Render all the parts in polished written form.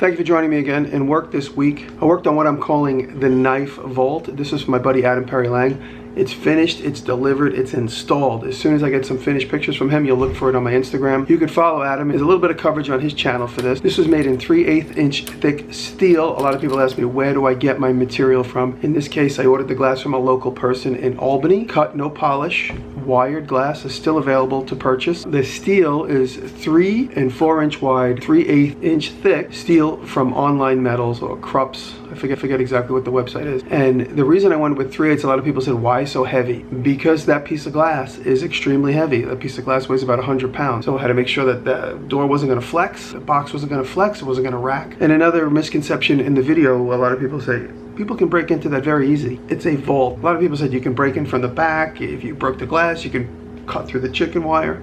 Thank you for joining me again in work this week. I worked on what I'm calling the knife vault. This is from my buddy Adam Perry Lang. It's finished, it's delivered, it's installed. As soon as I get some finished pictures from him, you'll look for it on my Instagram. You can follow Adam. There's a little bit of coverage on his channel for this. This was made in 3/8 inch thick steel. A lot of people ask me, where do I get my material from? In this case, I ordered the glass from a local person in Albany. Cut, no polish. Wired glass is still available to purchase. The steel is 3 and 4 inch wide, 3/8 inch thick steel from Online Metals or Krups. I forget exactly what the website is. And the reason I went with 3/8, a lot of people said, why so heavy? Because that piece of glass is extremely heavy. That piece of glass weighs about 100 pounds. So I had to make sure that the door wasn't going to flex, the box wasn't going to flex, it wasn't going to rack. And another misconception in the video, a lot of people say, people can break into that very easy. It's a vault. A lot of people said you can break in from the back. If you broke the glass, you can cut through the chicken wire.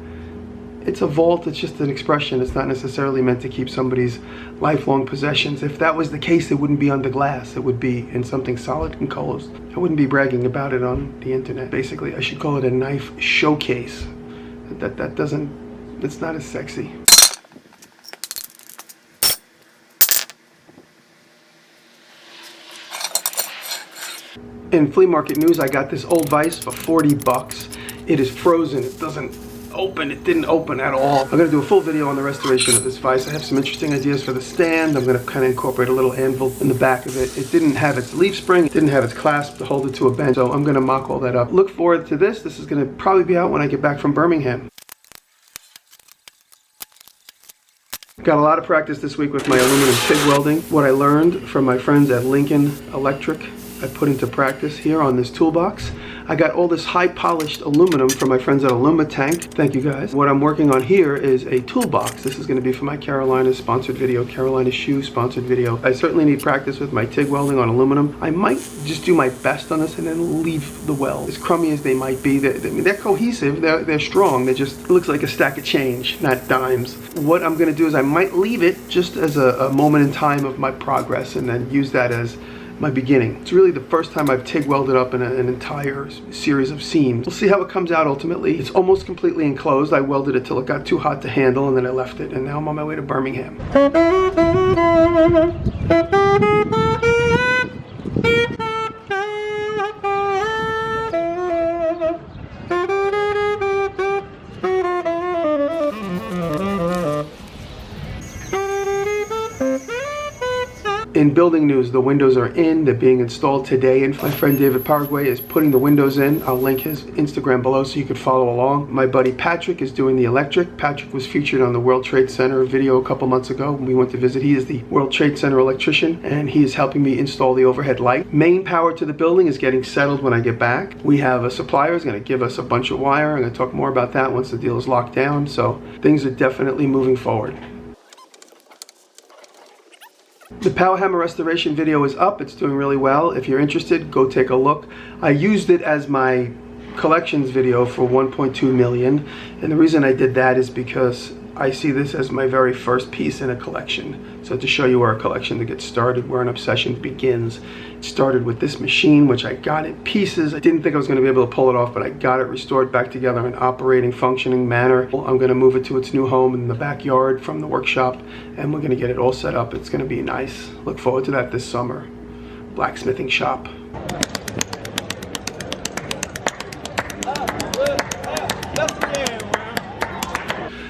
It's a vault, it's just an expression. It's not necessarily meant to keep somebody's lifelong possessions. If that was the case, it wouldn't be on the glass. It would be in something solid and enclosed. I wouldn't be bragging about it on the internet. Basically, I should call it a knife showcase. That doesn't, it's not as sexy. In flea market news, I got this old vise for 40 bucks. It is frozen, it doesn't open, it didn't open at all. I'm gonna do a full video on the restoration of this vise. I have some interesting ideas for the stand. I'm gonna kind of incorporate a little anvil in the back of it. It didn't have its leaf spring, it didn't have its clasp to hold it to a bench, so I'm gonna mock all that up. Look forward to this. This is gonna probably be out when I get back from Birmingham. Got a lot of practice this week with my aluminum TIG welding. What I learned from my friends at Lincoln Electric, I put into practice here on this toolbox. I got all this high polished aluminum from my friends at Alumatank. Thank you guys. What I'm working on here is a toolbox. This is going to be for my Carolina sponsored video, Carolina shoe sponsored video. I certainly need practice with my TIG welding on aluminum. I might just do my best on this and then leave the weld. As crummy as they might be, they're cohesive, they're strong. They just, it looks like a stack of change, not dimes. What I'm going to do is I might leave it just as a moment in time of my progress and then use that as my beginning. It's really the first time I've TIG welded up in an entire series of seams. We'll see how it comes out ultimately. It's almost completely enclosed. I welded it till it got too hot to handle and then I left it, and now I'm on my way to Birmingham. In building news, the windows are in. They're being installed today, and my friend David Paraguay is putting the windows in. I'll link his Instagram below so you can follow along. My buddy Patrick is doing the electric. Patrick was featured on the World Trade Center video a couple months ago when we went to visit. He is the World Trade Center electrician, and he is helping me install the overhead light. Main power to the building is getting settled when I get back. We have a supplier who's going to give us a bunch of wire. I'm going to talk more about that once the deal is locked down, so things are definitely moving forward. The power hammer restoration video is up. It's doing really well. If you're interested, go take a look. I used it as my collections video for 1.2 million, and the reason I did that is because I see this as my very first piece in a collection. So to show you where a collection to get started, where an obsession begins. It started with this machine, which I got in pieces. I didn't think I was going to be able to pull it off, but I got it restored back together in operating, functioning manner. I'm going to move it to its new home in the backyard from the workshop, and we're going to get it all set up. It's going to be nice. Look forward to that this summer. Blacksmithing shop.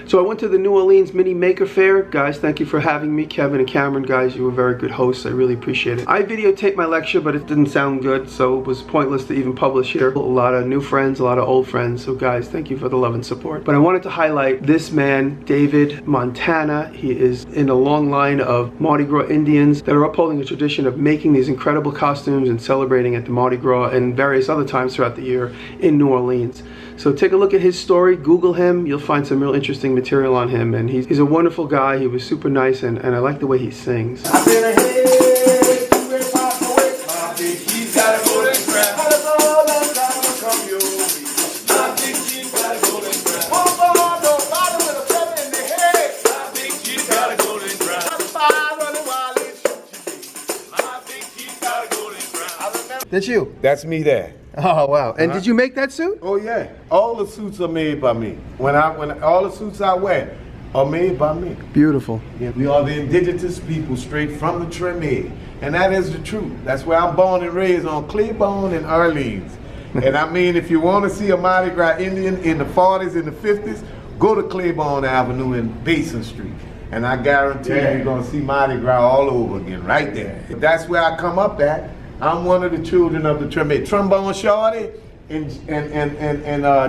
So I went to the New Orleans Mini Maker Faire. Guys, thank you for having me. Kevin and Cameron, guys, you were very good hosts. I really appreciate it. I videotaped my lecture, but it didn't sound good, so it was pointless to even publish here. A lot of new friends, a lot of old friends. So guys, thank you for the love and support. But I wanted to highlight this man, David Montana. He is in a long line of Mardi Gras Indians that are upholding a tradition of making these incredible costumes and celebrating at the Mardi Gras and various other times throughout the year in New Orleans. So take a look at his story, Google him, you'll find some real interesting material on him, and he's a wonderful guy. He was super nice, and I like the way he sings. I've been ahead, you ain't popped away. My big keys gotta go and grab. All the all that time will come your way. My big keys gotta go and grab. One ball, nobody with a feather in their head. My big keys gotta go and grab. My spy running wild and shoot you. My big keys gotta go and grab. I remember. That's you? That's me there. Oh, wow. And did you make that suit? Oh yeah, all the suits are made by me. When all the suits I wear are made by me. Beautiful. Yeah, we are the indigenous people straight from the Treme, and that is the truth. That's where I'm born and raised, on Claiborne and Orleans. And I mean, if you want to see a Mardi Gras Indian in the 40s and the 50s, go to Claiborne Avenue and Basin Street, and I guarantee you're gonna see Mardi Gras all over again, right there. That's where I come up at. I'm one of the children of the Treme. Trombone Shorty and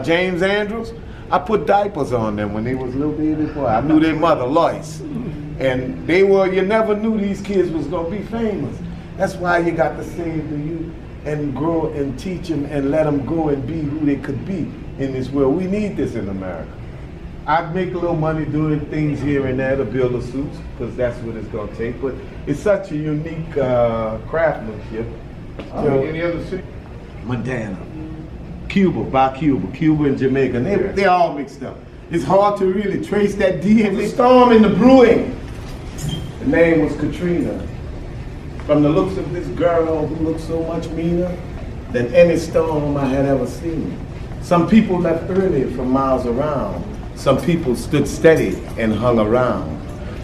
James Andrews, I put diapers on them when they was little baby boy. I knew their mother, Lois. And they were, you never knew these kids was gonna be famous. That's why you got to save the youth and grow and teach them and let them go and be who they could be in this world. We need this in America. I'd make a little money doing things here and there to build the suits, because that's what it's gonna take. But it's such a unique craftsmanship. Any other city? Montana, Cuba and Jamaica. They're all mixed up. It's hard to really trace that DNA. The storm in the brewing. The name was Katrina. From the looks of this girl who looked so much meaner than any storm I had ever seen. Some people left early from miles around. Some people stood steady and hung around.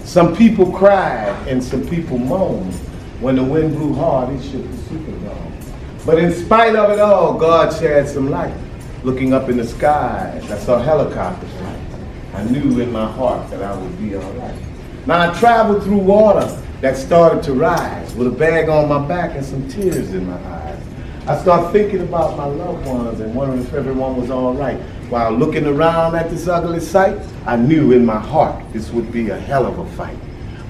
Some people cried and some people moaned. When the wind blew hard, it shook the Superdome. But in spite of it all, God shed some light. Looking up in the skies, I saw helicopters fly. I knew in my heart that I would be all right. Now I traveled through water that started to rise, with a bag on my back and some tears in my eyes. I started thinking about my loved ones and wondering if everyone was all right. While looking around at this ugly sight, I knew in my heart this would be a hell of a fight.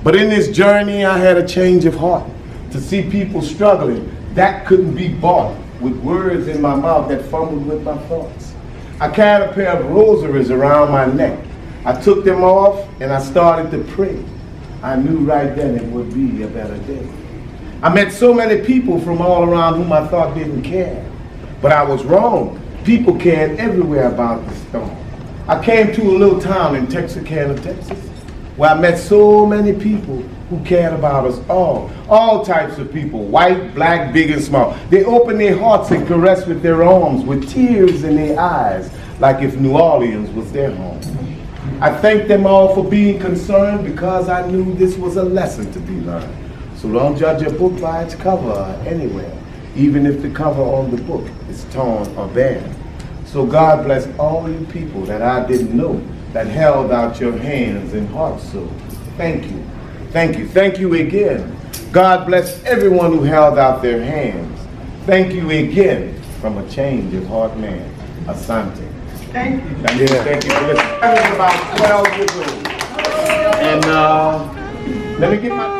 But in this journey, I had a change of heart. To see people struggling, that couldn't be bought with words in my mouth that fumbled with my thoughts. I carried a pair of rosaries around my neck. I took them off and I started to pray. I knew right then it would be a better day. I met so many people from all around whom I thought didn't care. But I was wrong. People cared everywhere about the storm. I came to a little town in Texarkana, Texas, where I met so many people who cared about us all types of people, white, black, big and small. They opened their hearts and caressed with their arms, with tears in their eyes, like if New Orleans was their home. I thanked them all for being concerned, because I knew this was a lesson to be learned. So don't judge a book by its cover anywhere, even if the cover on the book is torn or bare. So God bless all you people that I didn't know, that held out your hands and hearts. So thank you. Thank you. Thank you again. God bless everyone who held out their hands. Thank you again from a change of heart man, Asante. Thank you. Thank you. Thank you for listening. I was about 12 years old. And let me get my...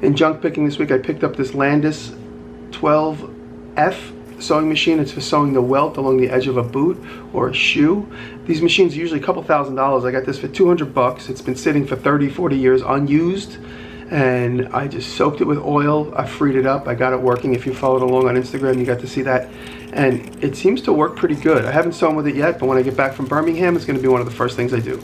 In junk picking this week, I picked up this Landis 12F sewing machine. It's for sewing the welt along the edge of a boot or a shoe. These machines are usually a couple $1,000s. I got this for 200 bucks. It's been sitting for 30, 40 years unused, and I just soaked it with oil. I freed it up. I got it working. If you followed along on Instagram, you got to see that. And it seems to work pretty good. I haven't sewn with it yet, but when I get back from Birmingham, it's going to be one of the first things I do.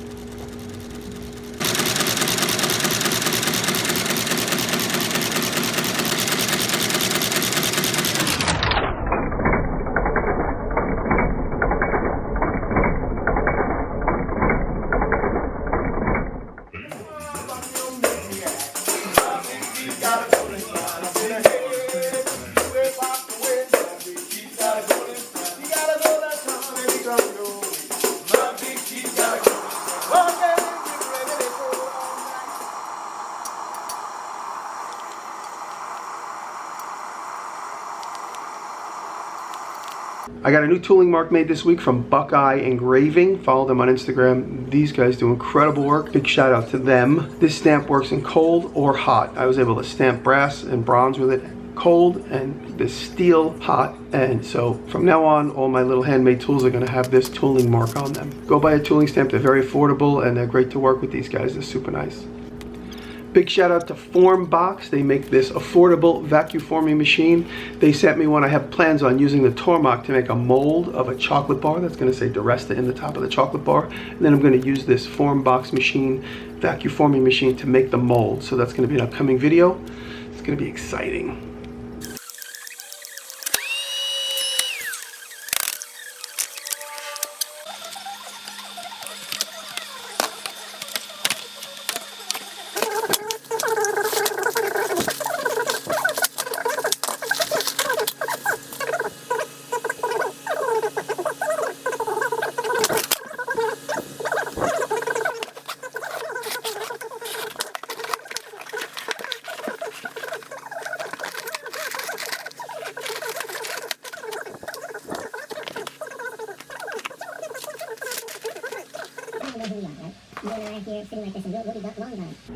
I got a new tooling mark made this week from Buckeye Engraving. Follow them on Instagram. These guys do incredible work. Big shout out to them. This stamp works in cold or hot. I was able to stamp brass and bronze with it cold and this steel hot, and so from now on all my little handmade tools are going to have this tooling mark on them. Go buy a tooling stamp. They're very affordable and they're great to work with. These guys are super nice. Big shout out to FormBox. They make this affordable vacuum forming machine. They sent me one. I have plans on using the Tormach to make a mold of a chocolate bar that's going to say DiResta in the top of the chocolate bar, and then I'm going to use this FormBox machine, vacuum forming machine, to make the mold. So that's going to be an upcoming video. It's going to be exciting.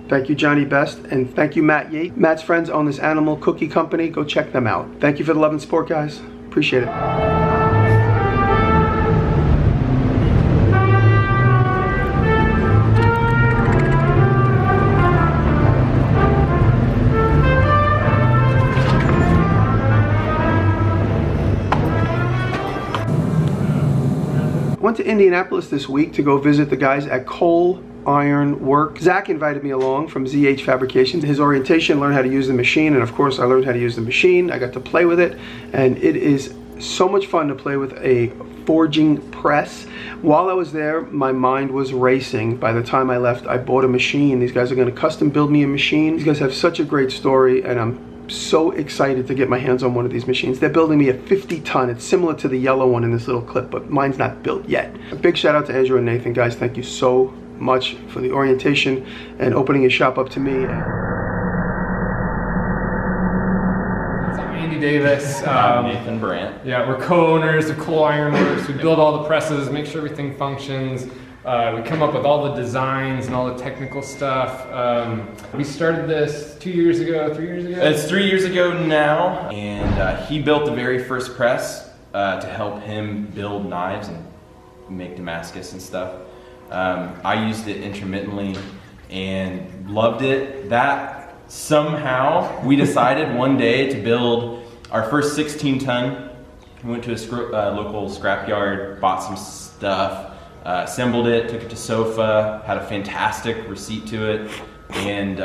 Thank you, Johnny Best, and thank you, Matt Yates. Matt's friends own this animal cookie company. Go check them out. Thank you for the love and support, guys. Appreciate it. Went to Indianapolis this week to go visit the guys at Coal Iron Work. Zach invited me along from ZH Fabrication. His orientation, learned how to use the machine, and of course I learned how to use the machine. I got to play with it, and it is so much fun to play with a forging press. While I was there, my mind was racing. By the time I left, I bought a machine. These guys are going to custom build me a machine. These guys have such a great story, and I'm so excited to get my hands on one of these machines. They're building me a 50-ton. It's similar to the yellow one in this little clip, but mine's not built yet. A big shout out to Andrew and Nathan. Guys, thank you so much for the orientation and opening your shop up to me. Andy Davis. Nathan Brandt. Yeah, we're co-owners of Coal Iron Works. We build all the presses, make sure everything functions. We come up with all the designs and all the technical stuff. We started this 2 years ago, 3 years ago? It's 3 years ago now, and he built the very first press to help him build knives and make Damascus and stuff. I used it intermittently and loved it. That somehow we decided one day to build our first 16-ton. We went to a local scrapyard, bought some stuff, assembled it, took it to Sofa, had a fantastic receipt to it, and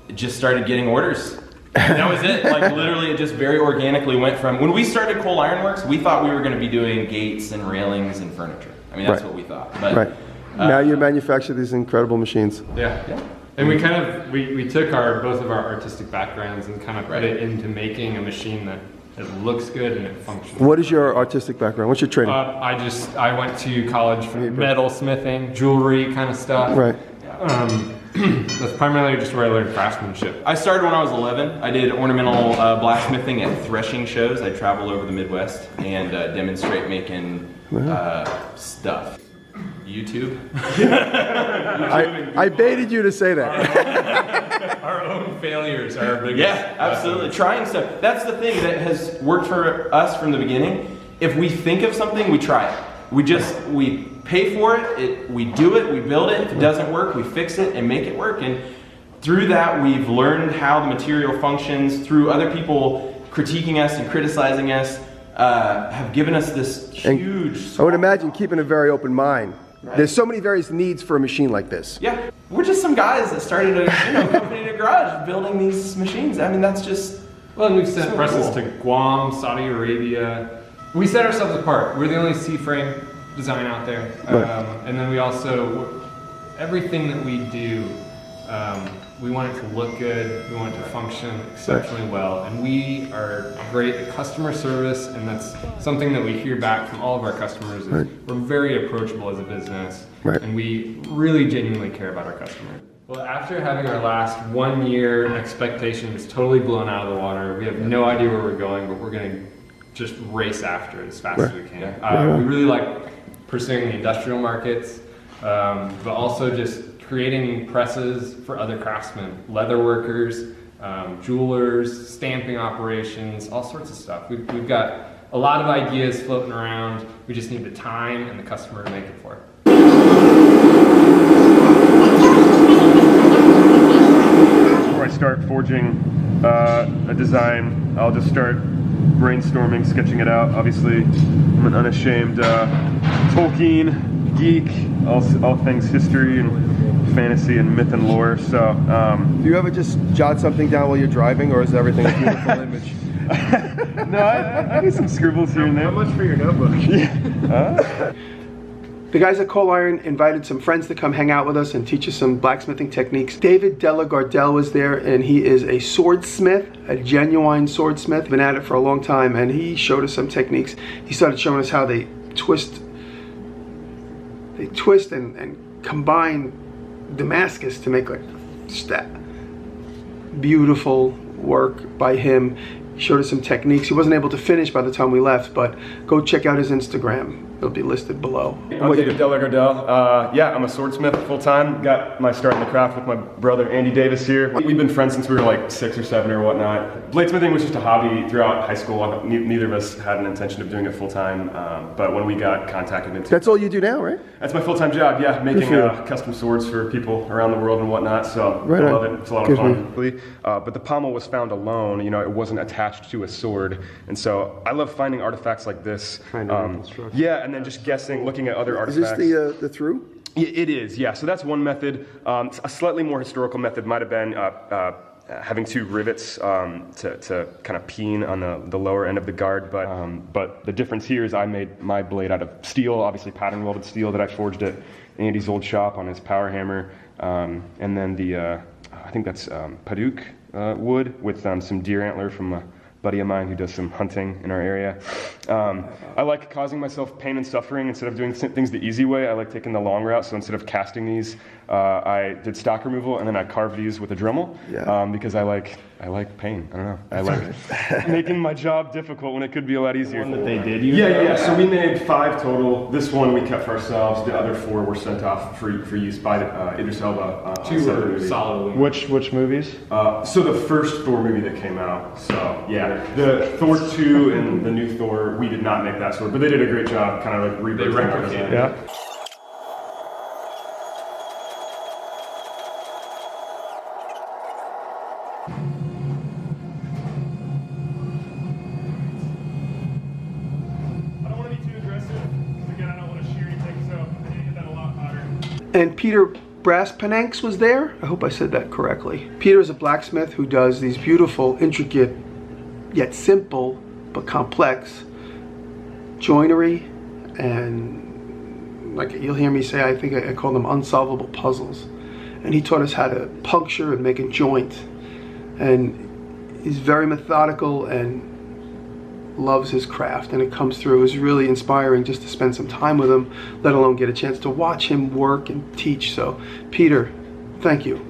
it just started getting orders. And that was it. Like literally, it just very organically went from, when we started Coal Iron Works, we thought we were going to be doing gates and railings and furniture. I mean, that's what we thought. But, now you manufacture these incredible machines. Yeah. And we kind of, we took both of our artistic backgrounds and kind of put it into making a machine that it looks good and it functions. What is your artistic background? What's your training? I went to college for metalsmithing, jewelry kind of stuff. Right. That's primarily just where I learned craftsmanship. I started when I was 11. I did ornamental blacksmithing at threshing shows. I'd travel over the Midwest and demonstrate making stuff. YouTube. I baited you to say that. Our own failures are our biggest. Yeah, absolutely. Trying stuff. That's the thing that has worked for us from the beginning. If we think of something, we try it. We pay for it, we do it, we build it. If it doesn't work, we fix it and make it work. And through that, we've learned how the material functions. Through other people critiquing us and criticizing us, have given us this huge. I would imagine keeping a very open mind. Right. There's so many various needs for a machine like this. Yeah, we're just some guys that started a company in a garage building these machines. I mean, that's just. Well, and we've sent presses to Guam, Saudi Arabia. We set ourselves apart. We're the only C-frame design out there. And then we also, everything that we do, we want it to look good, we want it to function exceptionally well, and we are great at customer service, and that's something that we hear back from all of our customers is we're very approachable as a business, and we really genuinely care about our customers. Well, after having our last 1 year expectations totally blown out of the water, we have no idea where we're going, but we're going to just race after it as fast as we can. We really like pursuing the industrial markets, but also just creating presses for other craftsmen, leather workers, jewelers, stamping operations, all sorts of stuff. We've got a lot of ideas floating around. We just need the time and the customer to make it for. Before I start forging a design, I'll just start brainstorming, sketching it out. Obviously, I'm an unashamed Tolkien geek, all things history and fantasy and myth and lore. So, Do you ever just jot something down while you're driving, or is everything a beautiful image? no, I do some scribbles here and there. How much for your notebook? The guys at Coal Iron invited some friends to come hang out with us and teach us some blacksmithing techniques. David Delagardelle was there, and he is a swordsmith, a genuine swordsmith. Been at it for a long time, and he showed us some techniques. He started showing us how they twist and combine Damascus to make like that. Beautiful work by him. He showed us some techniques. He wasn't able to finish by the time we left, but go check out his Instagram. It'll be listed below. I'm David Delagardelle. Yeah, I'm a swordsmith full-time. Got my start in the craft with my brother Andy Davis here. We've been friends since we were like 6 or 7 or whatnot. Bladesmithing was just a hobby throughout high school. Neither of us had an intention of doing it full-time, but when we got contacted into That's all you do now, right? That's my full-time job, yeah, making custom swords for people around the world and whatnot, so right I love on. it. It's a lot of fun. But the pommel was found alone, you know, it wasn't attached to a sword, and so I love finding artifacts like this. Yeah, and then just guessing, looking at other artifacts. Is this the through? It is, yeah. So that's one method. A slightly more historical method might have been having 2 rivets to kind of peen on the lower end of the guard. But the difference here is I made my blade out of steel, obviously pattern welded steel that I forged at Andy's old shop on his power hammer. And then I think that's Paduk wood with some deer antler from a buddy of mine who does some hunting in our area. I like causing myself pain and suffering instead of doing things the easy way. I like taking the long route, so instead of casting these, I did stock removal and then I carved these with a Dremel because I like pain. I don't know. I like making my job difficult when it could be a lot easier. One that they did use? Yeah. So we made 5 total. This one we kept for ourselves. The other 4 were sent off for use by Idris Elba. 2 were solid. Which movies? So the first Thor movie that came out. So yeah, the Thor 2 and the new Thor, we did not make that sword, but they did a great job, kind of like replicating it. Yeah. And Peter Brasspananks was there. I hope I said that correctly. Peter is a blacksmith who does these beautiful, intricate, yet simple, but complex joinery, and like you'll hear me say, I think I call them unsolvable puzzles. And he taught us how to puncture and make a joint. And he's very methodical and loves his craft, and it comes through. It was really inspiring just to spend some time with him, let alone get a chance to watch him work and teach. So Peter, thank you.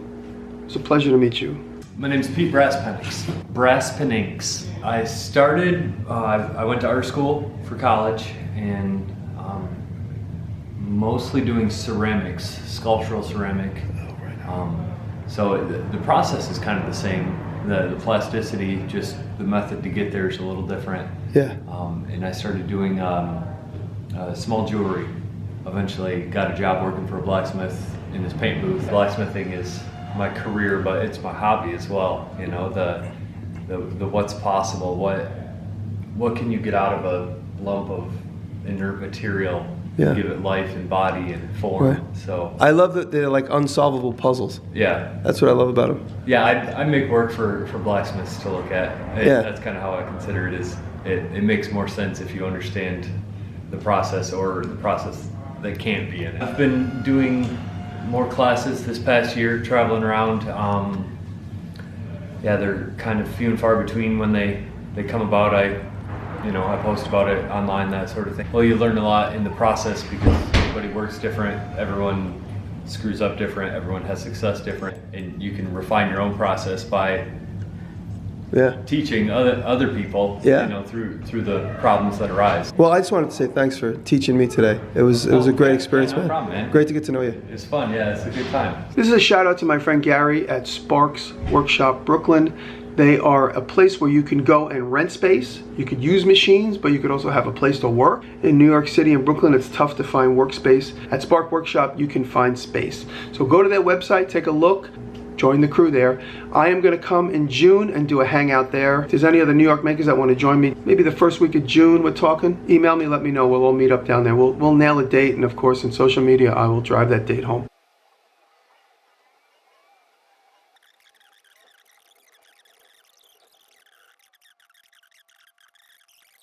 It's a pleasure to meet you. My name's Pete Brasspananks. I started, I went to art school for college, and mostly doing ceramics, sculptural ceramic. So the process is kind of the same. The plasticity, just the method to get there is a little different. Yeah. And I started doing small jewelry. Eventually got a job working for a blacksmith in his paint booth. Blacksmithing is my career, but it's my hobby as well. You know, the what's possible, what can you get out of a lump of inert material? Yeah. Give it life and body and form. Right. So I love that they're like unsolvable puzzles. yeah. That's what I love about them. Yeah, I make work for blacksmiths to look at. Yeah. That's kind of how I consider it. It makes more sense if you understand the process, or the process that can't be in it. I've been doing more classes this past year, traveling around. Yeah, they're kind of few and far between when they come about. I post about it online, that sort of thing. Well, you learn a lot in the process because everybody works different, everyone screws up different, everyone has success different, and you can refine your own process by teaching other people, through the problems that arise. Well, I just wanted to say thanks for teaching me today. It was a great experience, no problem, man. Great to get to know you. It's fun, it's a good time. This is a shout out to my friend Gary at Sparks Workshop Brooklyn. They are a place where you can go and rent space. You could use machines, but you could also have a place to work. In New York City and Brooklyn, it's tough to find workspace. At Spark Workshop, you can find space. So go to their website, take a look, join the crew there. I am going to come in June and do a hangout there. If there's any other New York makers that want to join me, maybe the first week of June we're talking, email me, let me know. We'll all meet up down there. We'll nail a date, and of course in social media, I will drive that date home.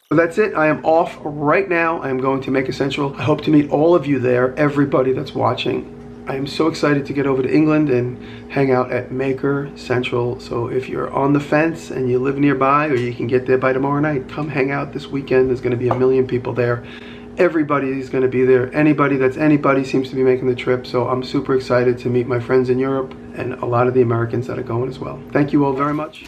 So that's it. I am off right now. I am going to Maker Central. I hope to meet all of you there, everybody that's watching. I am so excited to get over to England and hang out at Maker Central. So if you're on the fence and you live nearby, or you can get there by tomorrow night, come hang out this weekend. There's going to be 1 million people there. Everybody is going to be there. Anybody that's anybody seems to be making the trip. So I'm super excited to meet my friends in Europe and a lot of the Americans that are going as well. Thank you all very much.